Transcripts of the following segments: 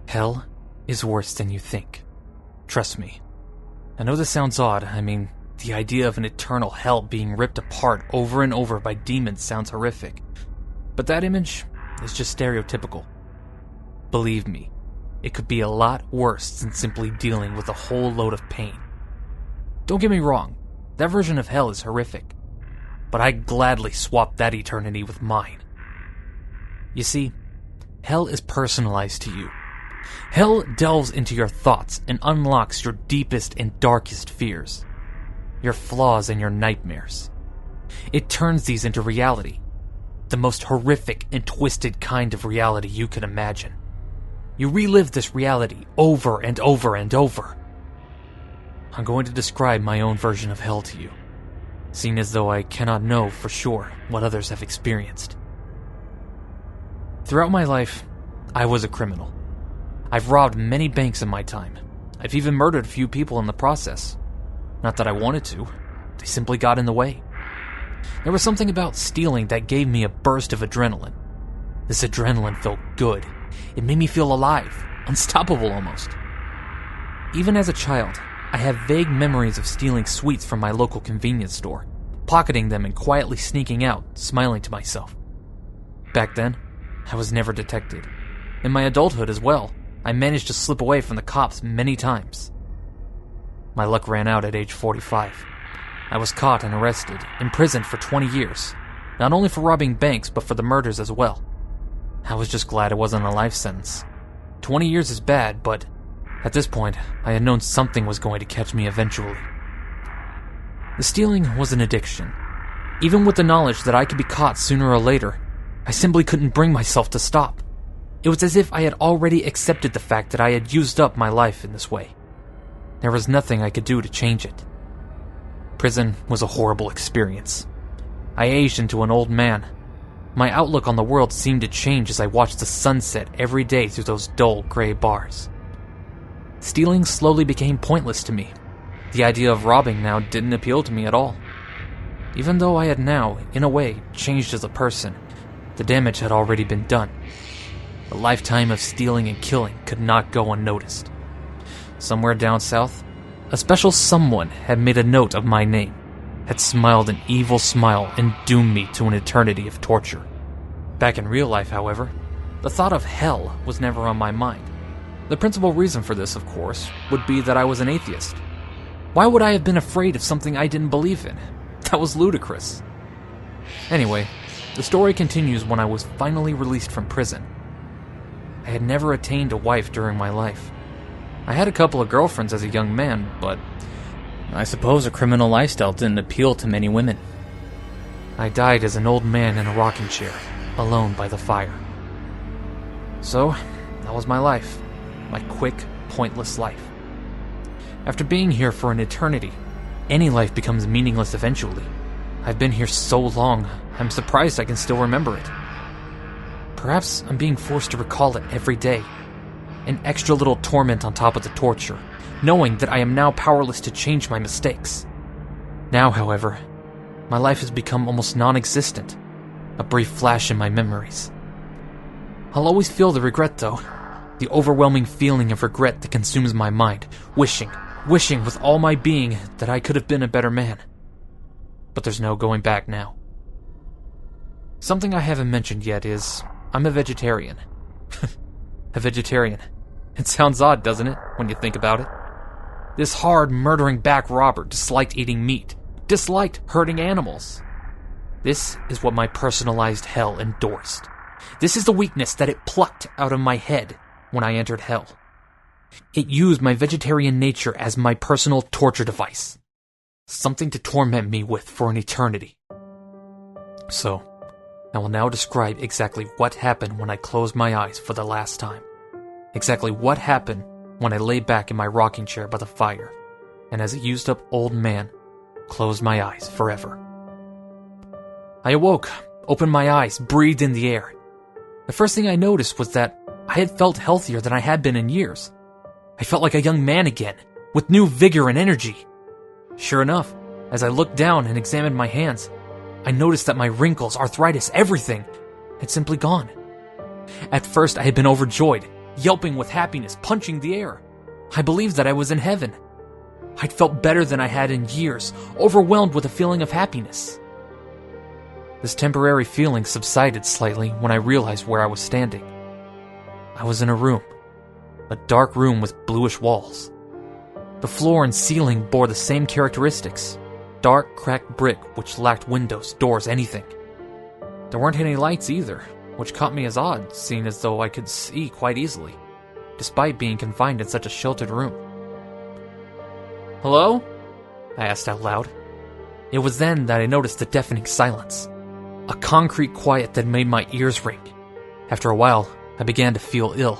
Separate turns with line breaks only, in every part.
Hell is worse than you think. Trust me. I know this sounds odd. I mean, the idea of an eternal hell being ripped apart over and over by demons sounds horrific. But that image is just stereotypical. Believe me, it could be a lot worse than simply dealing with a whole load of pain. Don't get me wrong, that version of hell is horrific. But I'd gladly swap that eternity with mine. You see, hell is personalized to you. Hell delves into your thoughts and unlocks your deepest and darkest fears, your flaws and your nightmares. It turns these into reality, the most horrific and twisted kind of reality you could imagine. You relive this reality over and over and over. I'm going to describe my own version of hell to you, seeing as though I cannot know for sure what others have experienced. Throughout my life, I was a criminal. I've robbed many banks in my time. I've even murdered a few people in the process. Not that I wanted to, they simply got in the way. There was something about stealing that gave me a burst of adrenaline. This adrenaline felt good. It made me feel alive, unstoppable almost. Even as a child, I have vague memories of stealing sweets from my local convenience store, pocketing them and quietly sneaking out, smiling to myself. Back then, I was never detected. In my adulthood as well, I managed to slip away from the cops many times. My luck ran out at age 45. I was caught and arrested, imprisoned for 20 years, not only for robbing banks but for the murders as well. I was just glad it wasn't a life sentence. 20 years is bad, but at this point, I had known something was going to catch me eventually. The stealing was an addiction. Even with the knowledge that I could be caught sooner or later, I simply couldn't bring myself to stop. It was as if I had already accepted the fact that I had used up my life in this way. There was nothing I could do to change it. Prison was a horrible experience. I aged into an old man. My outlook on the world seemed to change as I watched the sunset every day through those dull gray bars. Stealing slowly became pointless to me. The idea of robbing now didn't appeal to me at all. Even though I had now, in a way, changed as a person, the damage had already been done. A lifetime of stealing and killing could not go unnoticed. Somewhere down south, a special someone had made a note of my name, had smiled an evil smile and doomed me to an eternity of torture. Back in real life, however, the thought of hell was never on my mind. The principal reason for this, of course, would be that I was an atheist. Why would I have been afraid of something I didn't believe in? That was ludicrous. Anyway, the story continues when I was finally released from prison. I had never attained a wife during my life. I had a couple of girlfriends as a young man, but I suppose a criminal lifestyle didn't appeal to many women. I died as an old man in a rocking chair, alone by the fire. So, that was my life. My quick, pointless life. After being here for an eternity, any life becomes meaningless eventually. I've been here so long, I'm surprised I can still remember it. Perhaps I'm being forced to recall it every day. An extra little torment on top of the torture, knowing that I am now powerless to change my mistakes. Now, however, my life has become almost non-existent, a brief flash in my memories. I'll always feel the regret though, the overwhelming feeling of regret that consumes my mind, wishing with all my being that I could have been a better man. But there's no going back now. Something I haven't mentioned yet is, I'm a vegetarian. A vegetarian. It sounds odd, doesn't it, when you think about it? This hard, murdering back robber disliked eating meat, disliked hurting animals. This is what my personalized hell endorsed. This is the weakness that it plucked out of my head when I entered hell. It used my vegetarian nature as my personal torture device. Something to torment me with for an eternity. So, I will now describe exactly what happened when I closed my eyes for the last time. Exactly what happened when I lay back in my rocking chair by the fire, and as a used-up old man, closed my eyes forever. I awoke, opened my eyes, breathed in the air. The first thing I noticed was that I had felt healthier than I had been in years. I felt like a young man again, with new vigor and energy. Sure enough, as I looked down and examined my hands, I noticed that my wrinkles, arthritis, everything had simply gone. At first, I had been overjoyed, yelping with happiness, punching the air. I believed that I was in heaven. I'd felt better than I had in years, overwhelmed with a feeling of happiness. This temporary feeling subsided slightly when I realized where I was standing. I was in a room, a dark room with bluish walls. The floor and ceiling bore the same characteristics, dark, cracked brick which lacked windows, doors, anything. There weren't any lights either, which caught me as odd, seeing as though I could see quite easily, despite being confined in such a sheltered room. "Hello?" I asked out loud. It was then that I noticed the deafening silence, a concrete quiet that made my ears ring. After a while, I began to feel ill.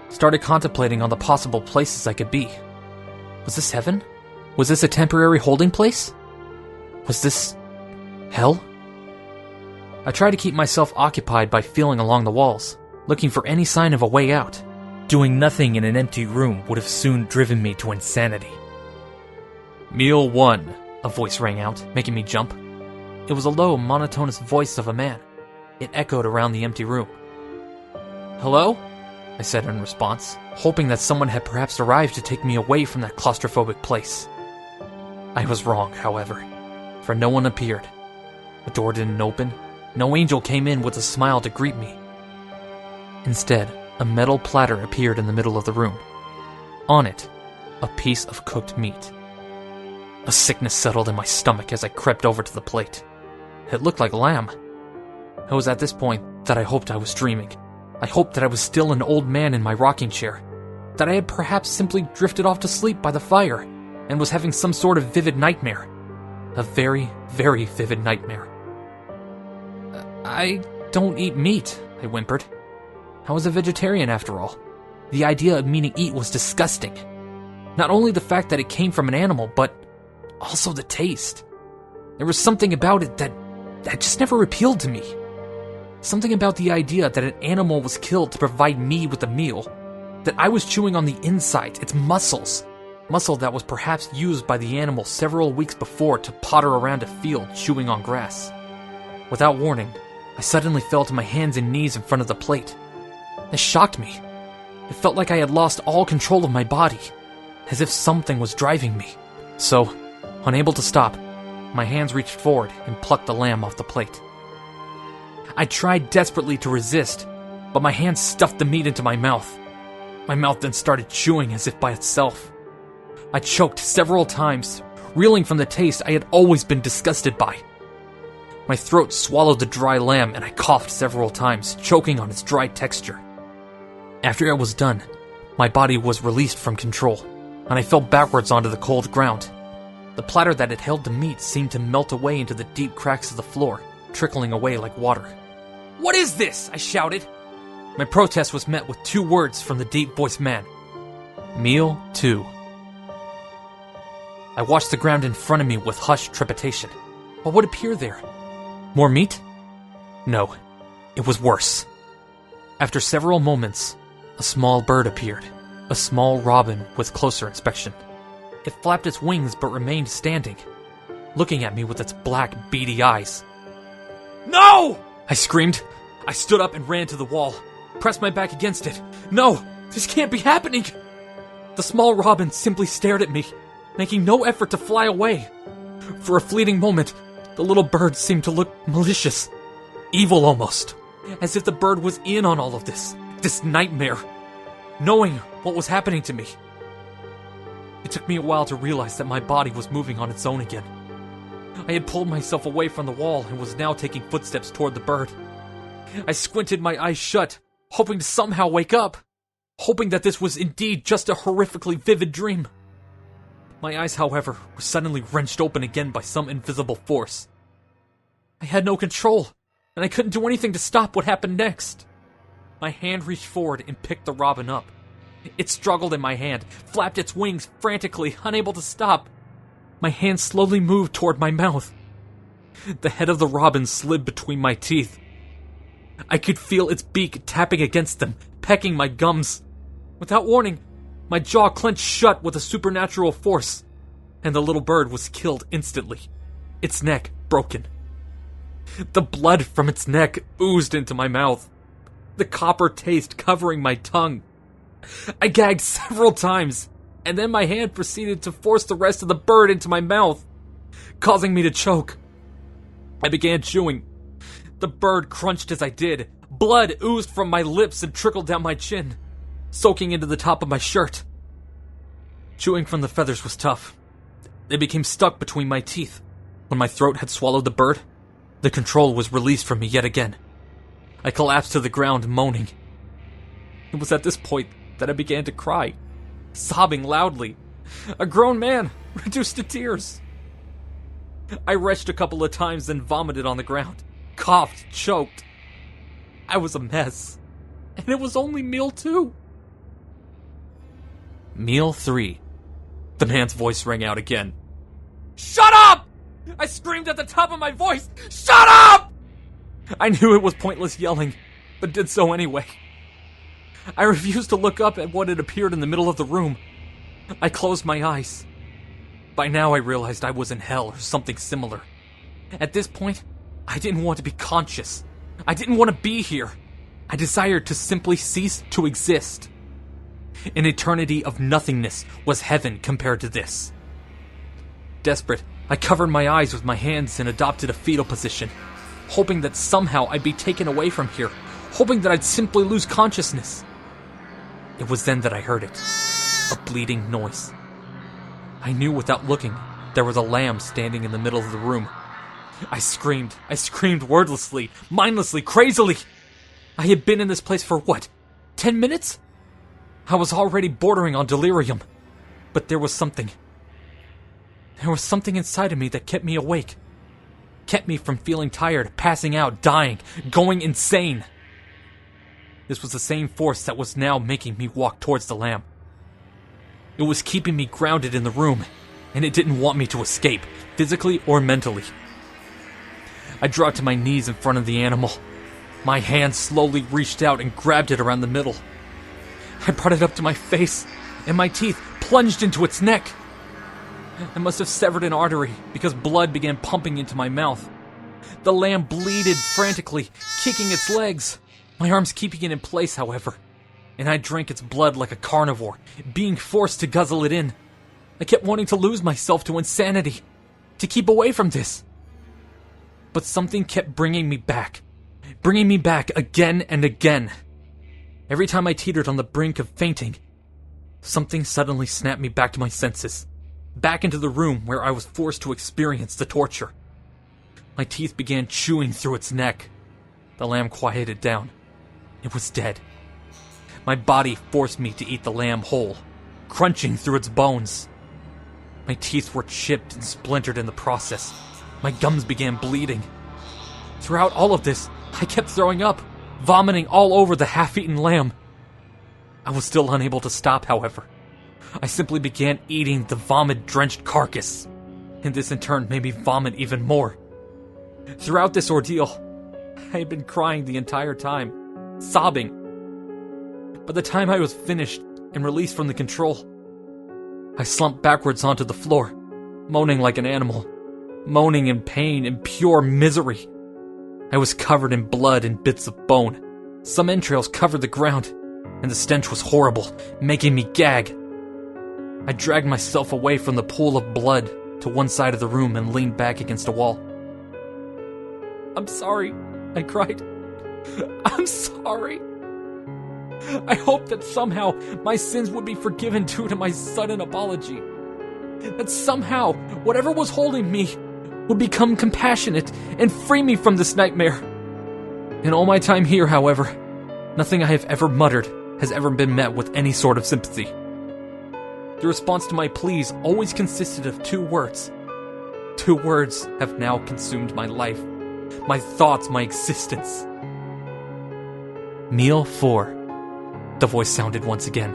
Started contemplating on the possible places I could be. Was this heaven? Was this a temporary holding place? Was this hell? I tried to keep myself occupied by feeling along the walls, looking for any sign of a way out. Doing nothing in an empty room would have soon driven me to insanity. "Meal 1, a voice rang out, making me jump. It was a low, monotonous voice of a man. It echoed around the empty room. "Hello?" I said in response, hoping that someone had perhaps arrived to take me away from that claustrophobic place. I was wrong, however, for no one appeared. The door didn't open. No angel came in with a smile to greet me. Instead, a metal platter appeared in the middle of the room. On it, a piece of cooked meat. A sickness settled in my stomach as I crept over to the plate. It looked like lamb. It was at this point that I hoped I was dreaming. I hoped that I was still an old man in my rocking chair, that I had perhaps simply drifted off to sleep by the fire and was having some sort of vivid nightmare. A very, very vivid nightmare. "I don't eat meat," I whimpered. I was a vegetarian after all. The idea of meaning eat was disgusting. Not only the fact that it came from an animal, but also the taste. There was something about it that just never appealed to me. Something about the idea that an animal was killed to provide me with a meal, that I was chewing on the inside, its muscles, muscle that was perhaps used by the animal several weeks before to potter around a field chewing on grass. Without warning, I suddenly fell to my hands and knees in front of the plate. This shocked me. It felt like I had lost all control of my body, as if something was driving me. So, unable to stop, my hands reached forward and plucked the lamb off the plate. I tried desperately to resist, but my hands stuffed the meat into my mouth. My mouth then started chewing as if by itself. I choked several times, reeling from the taste I had always been disgusted by. My throat swallowed the dry lamb and I coughed several times, choking on its dry texture. After it was done, my body was released from control, and I fell backwards onto the cold ground. The platter that had held the meat seemed to melt away into the deep cracks of the floor, trickling away like water. "What is this?" I shouted. My protest was met with 2 words from the deep-voiced man. "Meal 2. I watched the ground in front of me with hushed trepidation. What would appear there? More meat? No, it was worse. After several moments, a small bird appeared, a small robin with closer inspection. It flapped its wings but remained standing, looking at me with its black, beady eyes. "No!" I screamed. I stood up and ran to the wall, pressed my back against it. "No, this can't be happening!" The small robin simply stared at me, making no effort to fly away. For a fleeting moment, the little bird seemed to look malicious, evil almost, as if the bird was in on all of this nightmare, knowing what was happening to me. It took me a while to realize that my body was moving on its own again. I had pulled myself away from the wall and was now taking footsteps toward the bird. I squinted my eyes shut, hoping to somehow wake up, hoping that this was indeed just a horrifically vivid dream. My eyes, however, were suddenly wrenched open again by some invisible force. I had no control, and I couldn't do anything to stop what happened next. My hand reached forward and picked the robin up. It struggled in my hand, flapped its wings frantically, unable to stop. My hand slowly moved toward my mouth. The head of the robin slid between my teeth. I could feel its beak tapping against them, pecking my gums. Without warning, my jaw clenched shut with a supernatural force, and the little bird was killed instantly, its neck broken. The blood from its neck oozed into my mouth, the copper taste covering my tongue. I gagged several times, and then my hand proceeded to force the rest of the bird into my mouth, causing me to choke. I began chewing. The bird crunched as I did. Blood oozed from my lips and trickled down my chin, soaking into the top of my shirt. Chewing from the feathers was tough. They became stuck between my teeth. When my throat had swallowed the bird, the control was released from me yet again. I collapsed to the ground, moaning. It was at this point that I began to cry, sobbing loudly. A grown man, reduced to tears. I retched a couple of times, then vomited on the ground, coughed, choked. I was a mess, and it was only meal 2. Meal 3. The man's voice rang out again. Shut up! I screamed at the top of my voice. Shut up! I knew it was pointless yelling, but did so anyway. I refused to look up at what had appeared in the middle of the room. I closed my eyes. By now I realized I was in hell or something similar. At this point, I didn't want to be conscious. I didn't want to be here. I desired to simply cease to exist. An eternity of nothingness was heaven compared to this. Desperate, I covered my eyes with my hands and adopted a fetal position, hoping that somehow I'd be taken away from here, hoping that I'd simply lose consciousness. It was then that I heard it, a bleeding noise. I knew without looking there was a lamb standing in the middle of the room. I screamed wordlessly, mindlessly, crazily. I had been in this place for what, 10 minutes? I was already bordering on delirium, but there was something inside of me that kept me awake, kept me from feeling tired, passing out, dying, going insane. This was the same force that was now making me walk towards the lamb. It was keeping me grounded in the room, and it didn't want me to escape, physically or mentally. I dropped to my knees in front of the animal. My hand slowly reached out and grabbed it around the middle. I brought it up to my face, and my teeth plunged into its neck. I must have severed an artery because blood began pumping into my mouth. The lamb bleated frantically, kicking its legs. My arms keeping it in place, however, and I drank its blood like a carnivore, being forced to guzzle it in. I kept wanting to lose myself to insanity, to keep away from this. But something kept bringing me back again and again. Every time I teetered on the brink of fainting, something suddenly snapped me back to my senses, back into the room where I was forced to experience the torture. My teeth began chewing through its neck. The lamb quieted down. It was dead. My body forced me to eat the lamb whole, crunching through its bones. My teeth were chipped and splintered in the process. My gums began bleeding. Throughout all of this, I kept throwing up, vomiting all over the half-eaten lamb. I was still unable to stop, however. I simply began eating the vomit-drenched carcass, and this in turn made me vomit even more. Throughout this ordeal, I had been crying the entire time, sobbing. By the time I was finished and released from the control, I slumped backwards onto the floor, moaning like an animal, moaning in pain and pure misery. I was covered in blood and bits of bone. Some entrails covered the ground, and the stench was horrible, making me gag. I dragged myself away from the pool of blood to one side of the room and leaned back against a wall. "I'm sorry," I cried. "I'm sorry. I hope that somehow my sins would be forgiven due to my sudden apology. That somehow, whatever was holding me would become compassionate and free me from this nightmare. In all my time here, however, nothing I have ever muttered has ever been met with any sort of sympathy. The response to my pleas always consisted of 2 words. 2 words have now consumed my life, my thoughts, my existence. Meal 4. The voice sounded once again.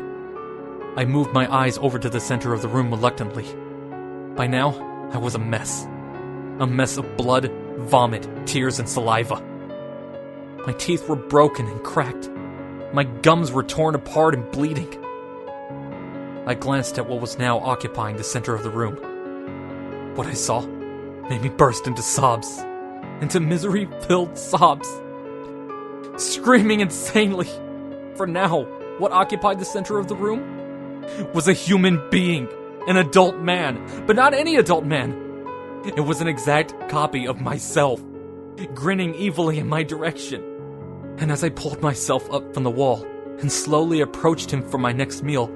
I moved my eyes over to the center of the room reluctantly. By now, I was a mess. A mess of blood, vomit, tears, and saliva. My teeth were broken and cracked. My gums were torn apart and bleeding. I glanced at what was now occupying the center of the room. What I saw made me burst into sobs, into misery-filled sobs. Screaming insanely. For now, what occupied the center of the room was a human being, an adult man, but not any adult man. It was an exact copy of myself, grinning evilly in my direction. And as I pulled myself up from the wall and slowly approached him for my next meal,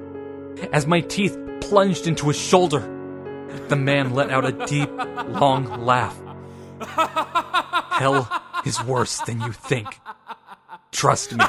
as my teeth plunged into his shoulder, the man let out a deep, long laugh. Hell is worse than you think. Trust me.